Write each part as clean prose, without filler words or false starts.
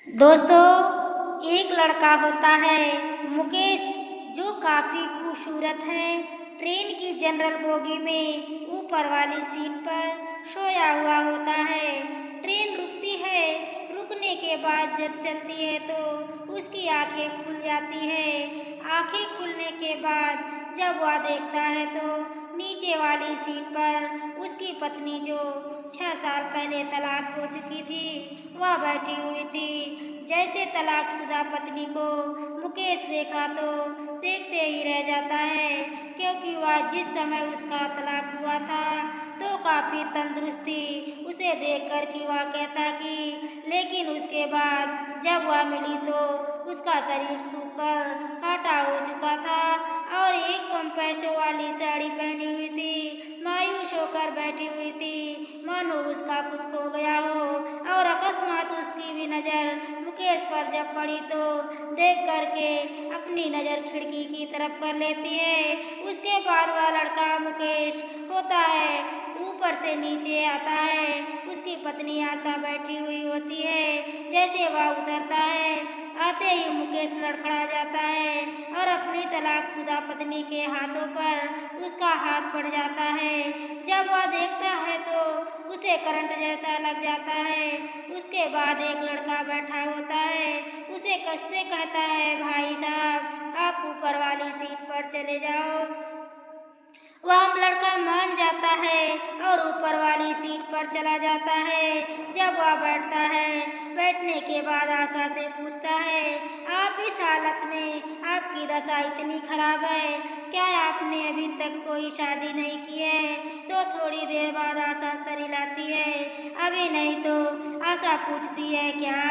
दोस्तों, एक लड़का होता है मुकेश, जो काफ़ी खूबसूरत है। ट्रेन की जनरल बोगी में ऊपर वाली सीट पर सोया हुआ होता है। ट्रेन रुकती है। रुकने के बाद जब चलती है तो उसकी आंखें खुल जाती है। आंखें खुलने के बाद जब वह देखता है तो नीचे वाली सीट पर उसकी पत्नी, जो 6 साल पहले तलाक हो चुकी थी, वह बैठी हुई थी। जैसे तलाकशुदा पत्नी को मुकेश देखा तो देखते ही रह जाता है, क्योंकि वह जिस समय उसका तलाक हुआ था तो काफ़ी तंदुरुस्त थी। उसे देखकर कि वह कहता कि लेकिन उसके बाद जब वह मिली तो उसका शरीर सूखकर काटा हो चुका था और एक कम पैसों वाली साड़ी पहनी हुई थी। मायूस होकर बैठी हुई थी, मानो उसका कुछ खो गया हो। और अकस्मात उसकी भी नज़र मुकेश पर जब पड़ी तो देख करके अपनी नज़र खिड़की की तरफ कर लेती है। उसके बाद वह लड़का मुकेश होता है ऊपर से नीचे आता है। उसकी पत्नी आशा बैठी हुई होती है। जैसे वह उतरता है, आते ही मुकेश लड़खड़ा जाता है और अपनी तलाकशुदा पत्नी के हाथों पर उसका हाथ पड़ जाता है। जब वह देखता है तो उसे करंट जैसा लग जाता है। उसके बाद एक लड़का बैठा होता है, उसे कससे कहता है, भाई साहब आप ऊपर वाली सीट पर चले जाओ। वह लड़का मान जाता है और ऊपर वाली सीट पर चला जाता है। जब वह बैठता है, बैठने के बाद आशा से पूछता है, आप इस हालत में, आपकी दशा इतनी खराब है, क्या आपने अभी तक कोई शादी नहीं की है? तो थोड़ी देर बाद आशा सरिलाती है, अभी नहीं। तो आशा पूछती है, क्या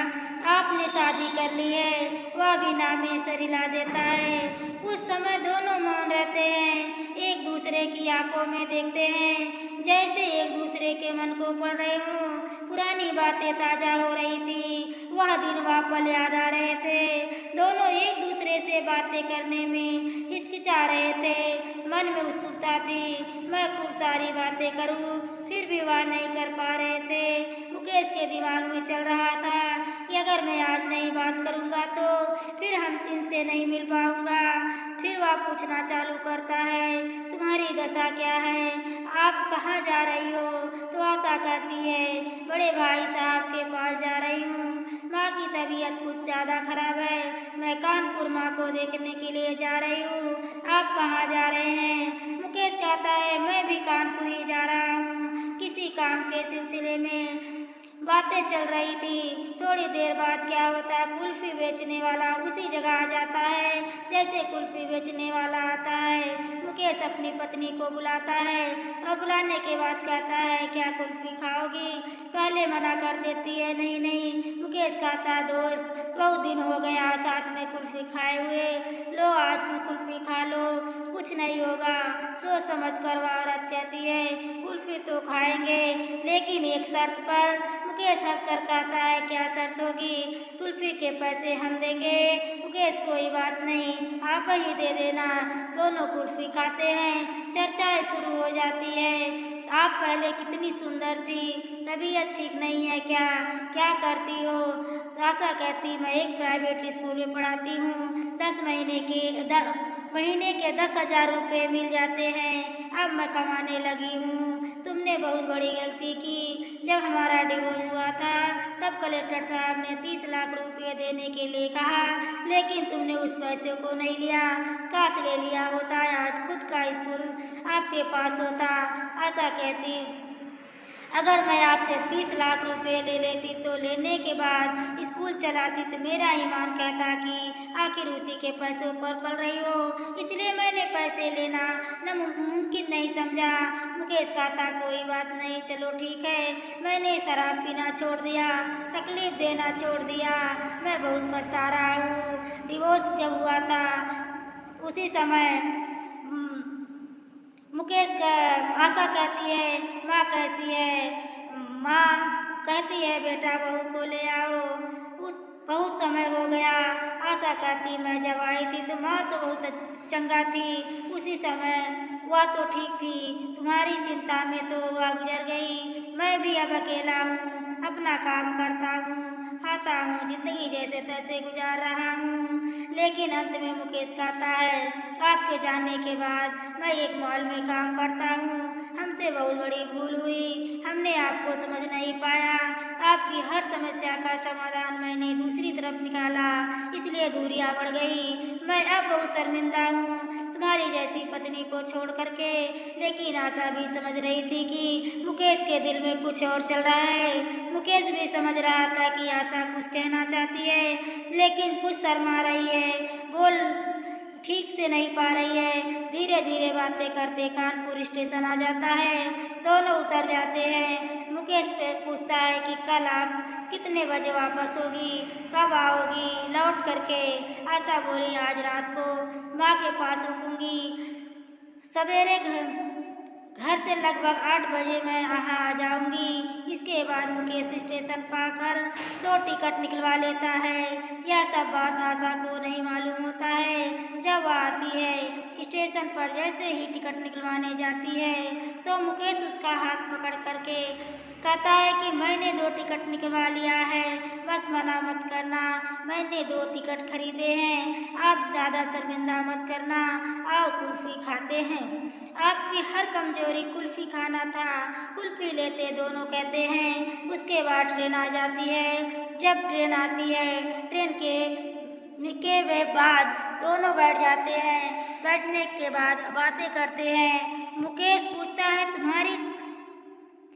आपने शादी कर ली है? वह भी ना में सरिला देता है। कुछ समय दोनों मौन रहते हैं, एक दूसरे की आंखों में देखते हैं, जैसे एक दूसरे के मन को पढ़ रहे हों। पुरानी बातें ताजा हो रही थी, वह दिन वह पल याद आ रहे थे। दोनों एक दूसरे से बातें करने में हिचकिचा रहे थे। मन में उत्सुकता थी, मैं खूब सारी बातें करूं, फिर भी वह नहीं कर पा रहे थे। मुकेश के दिमाग में चल रहा था कि अगर मैं आज नहीं बात करूंगा तो फिर हम इनसे नहीं मिल पाऊंगा। फिर वह पूछना चालू करता है, तुम्हारी दशा क्या है? आप कहाँ जा रही हो? तो आशा कहती है, बड़े भाई साहब के पास जा रही हूँ। माँ की तबीयत कुछ ज़्यादा खराब है, मैं कानपुर माँ को देखने के लिए जा रही हूँ। आप कहाँ जा रहे हैं? मुकेश कहता है, मैं भी कानपुर ही जा रहा हूँ, किसी काम के सिलसिले में। बातें चल रही थी। थोड़ी देर बाद क्या होता है, कुल्फी बेचने वाला उसी जगह आ जाता है। जैसे कुल्फी बेचने वाला आता है, मुकेश अपनी पत्नी को बुलाता है और बुलाने के बाद कहता है, क्या कुल्फी खाओगी? पहले मना कर देती है, नहीं नहीं। मुकेश कहता है, दोस्त बहुत दिन हो गया साथ में कुल्फी खाए हुए, लो आज कुल्फी खा लो, कुछ नहीं होगा। सोच समझ कर वह औरत कहती है, कुल्फी तो खाएंगे, लेकिन एक शर्त पर। मुकेश हंसकर कहता है, क्या शर्त होगी? कुल्फी के पैसे हम देंगे। मुकेश, कोई बात नहीं, आप ही दे देना। दोनों कुल्फी खाते हैं, चर्चाएं शुरू हो जाती है। आप पहले कितनी सुंदर थी, तबीयत ठीक नहीं है क्या? क्या करती हो? आशा कहती, मैं एक प्राइवेट स्कूल में पढ़ाती हूँ, 10 रुपये मिल जाते हैं, अब मैं कमाने लगी हूँ। तुमने बहुत बड़ी गलती की। जब हमारा डिवोर्स हुआ था तब कलेक्टर साहब ने 30 लाख रुपये देने के लिए कहा, लेकिन तुमने उस पैसे को नहीं लिया। काश ले लिया होता, आज खुद का स्कूल आपके पास होता। आशा कहती, अगर मैं आपसे 30 लाख रुपए ले लेती तो लेने के बाद स्कूल चलाती तो मेरा ईमान कहता कि आखिर उसी के पैसों पर पल रही हो, इसलिए मैंने पैसे लेना मुमकिन नहीं समझा। मुकेश कहता, कोई बात नहीं, चलो ठीक है, मैंने शराब पीना छोड़ दिया, तकलीफ देना छोड़ दिया, मैं बहुत पछता रहा हूँ। डिवोर्स जब हुआ था उसी समय मुकेश का आशा कहती है, माँ कैसी है? माँ कहती है, बेटा बहू को ले आओ। उस बहुत समय हो गया। आशा कहती, मैं जब आई थी तो माँ तो बहुत चंगा थी, उसी समय वह तो ठीक थी, तुम्हारी चिंता में तो वह गुजर गई। मैं भी अब अकेला हूँ, अपना काम करता हूँ, मानता हूँ जिंदगी जैसे तैसे गुजार रहा हूँ, लेकिन अंत में मुकेश कहता है, आपके जाने के बाद मैं एक मॉल में काम करता हूँ, हमसे बहुत बड़ी भूल हुई, हमने आपको समझ नहीं पाया, आपकी हर समस्या का समाधान मैंने दूसरी तरफ निकाला, इसलिए दूरियां बढ़ गई। मैं अब बहुत शर्मिंदा हूँ तुम्हारी जैसी पत्नी को छोड़ करके। लेकिन आशा भी समझ रही थी कि मुकेश के दिल में कुछ और चल रहा है। मुकेश भी समझ रहा था कि आशा कुछ कहना चाहती है, लेकिन कुछ शर्मा रही है, बोल ठीक से नहीं पा रही है। धीरे धीरे बातें करते कानपुर स्टेशन आ जाता है, दोनों उतर जाते हैं। मुकेश पूछता है कि कल आप कितने बजे वापस होगी, कब आओगी लौट करके। आशा बोली, आज रात को माँ के पास रुकूंगी, सवेरे घर से लगभग 8 बजे मैं यहाँ आ जाऊंगी। इसके बाद मुकेश स्टेशन पाकर 2 टिकट निकलवा लेता है। यह सब बात आशा को नहीं मालूम होता है। जब वह आती है स्टेशन पर, जैसे ही टिकट निकलवाने जाती है तो मुकेश उसका हाथ पकड़ करके कहता है कि मैंने 2 टिकट निकलवा लिया है, बस मना मत करना, मैंने 2 टिकट खरीदे हैं, आप ज़्यादा शर्मिंदा मत करना, आओ कुल्फ़ी खाते हैं। आपकी हर कमजोरी कुल्फ़ी खाना था। कुल्फ़ी लेते दोनों कहते हैं। उसके बाद ट्रेन आ जाती है। जब ट्रेन आती है, ट्रेन के वे बाद दोनों बैठ जाते हैं। बैठने के बाद बातें करते हैं। मुकेश पूछता है, तुम्हारी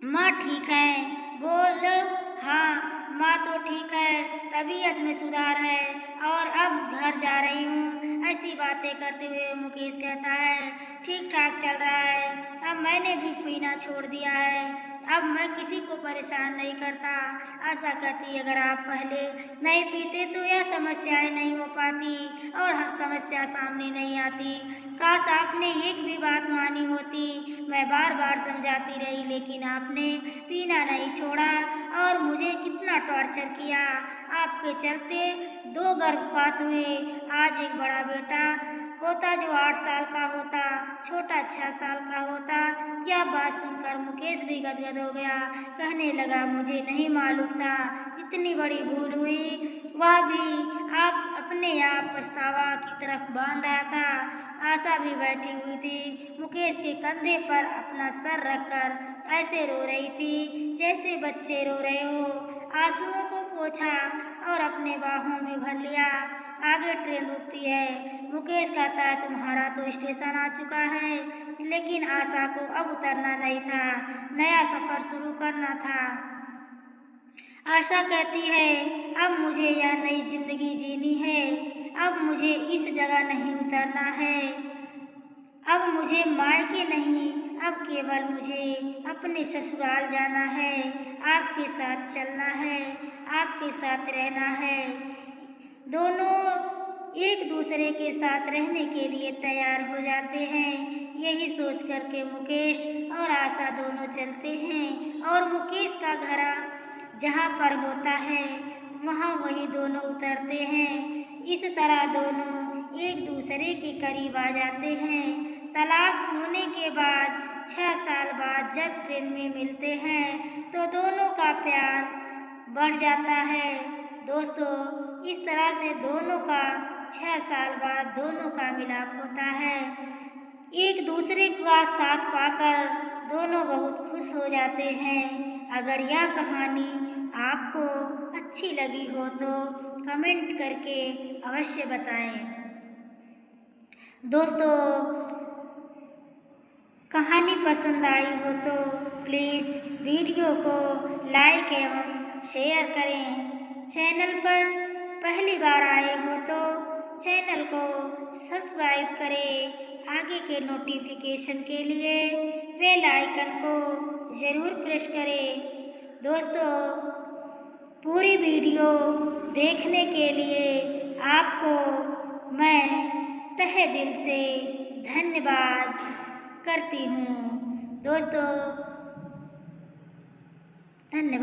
माँ ठीक है? बोलो, हाँ माँ तो ठीक है, तबीयत में सुधार है और अब घर जा रही हूँ। ऐसी बातें करते हुए मुकेश कहता है, ठीक ठाक चल रहा है, अब मैंने भी पीना छोड़ दिया है, अब मैं किसी को परेशान नहीं करता। आशा कहती, अगर आप पहले नहीं पीते तो यह समस्याएं नहीं हो पाती और हर समस्या सामने नहीं आती। काश आपने एक भी बात मानी होती। मैं बार बार समझाती रही, लेकिन आपने पीना नहीं छोड़ा और मुझे कितना टॉर्चर किया। आपके चलते 2 गर्भपात हुए, आज एक बड़ा बेटा होता जो 8 साल का होता, छोटा 6 साल का होता। यह बात सुनकर मुकेश भी गदगद हो गया। कहने लगा, मुझे नहीं मालूम था इतनी बड़ी भूल हुई, वह भी आप अपने आप पछतावा की तरफ बांध रहा था। आशा भी बैठी हुई थी, मुकेश के कंधे पर अपना सर रखकर ऐसे रो रही थी जैसे बच्चे रो रहे हो। आंसुओं को पोंछा और अपने बाहों में भर लिया। आगे ट्रेन रुकती है। मुकेश कहता है, तुम्हारा तो स्टेशन आ चुका है, लेकिन आशा को अब उतरना नहीं था, नया सफर शुरू करना था। आशा कहती है, अब मुझे यह नई जिंदगी जीनी है, अब मुझे इस जगह नहीं उतरना है, अब मुझे मायके नहीं, अब केवल मुझे अपने ससुराल जाना है, आपके साथ चलना है, आपके साथ रहना है। दोनों एक दूसरे के साथ रहने के लिए तैयार हो जाते हैं। यही सोच करके मुकेश और आशा दोनों चलते हैं और मुकेश का घर जहाँ पर होता है वहाँ वही दोनों उतरते हैं। इस तरह दोनों एक दूसरे के करीब आ जाते हैं। तलाक होने के बाद 6 साल बाद जब ट्रेन में मिलते हैं तो दोनों का प्यार बढ़ जाता है। दोस्तों, इस तरह से दोनों का 6 साल बाद दोनों का मिलाप होता है। एक दूसरे का साथ पाकर दोनों बहुत खुश हो जाते हैं। अगर यह कहानी आपको अच्छी लगी हो तो कमेंट करके अवश्य बताएं। दोस्तों, कहानी पसंद आई हो तो प्लीज़ वीडियो को लाइक एवं शेयर करें। चैनल पर पहली बार आए हो तो चैनल को सब्सक्राइब करें। आगे के नोटिफिकेशन के लिए बेल आइकन को ज़रूर प्रेस करें। दोस्तों, पूरी वीडियो देखने के लिए आपको मैं तहे दिल से धन्यवाद करती हूँ। दोस्तों, धन्यवाद।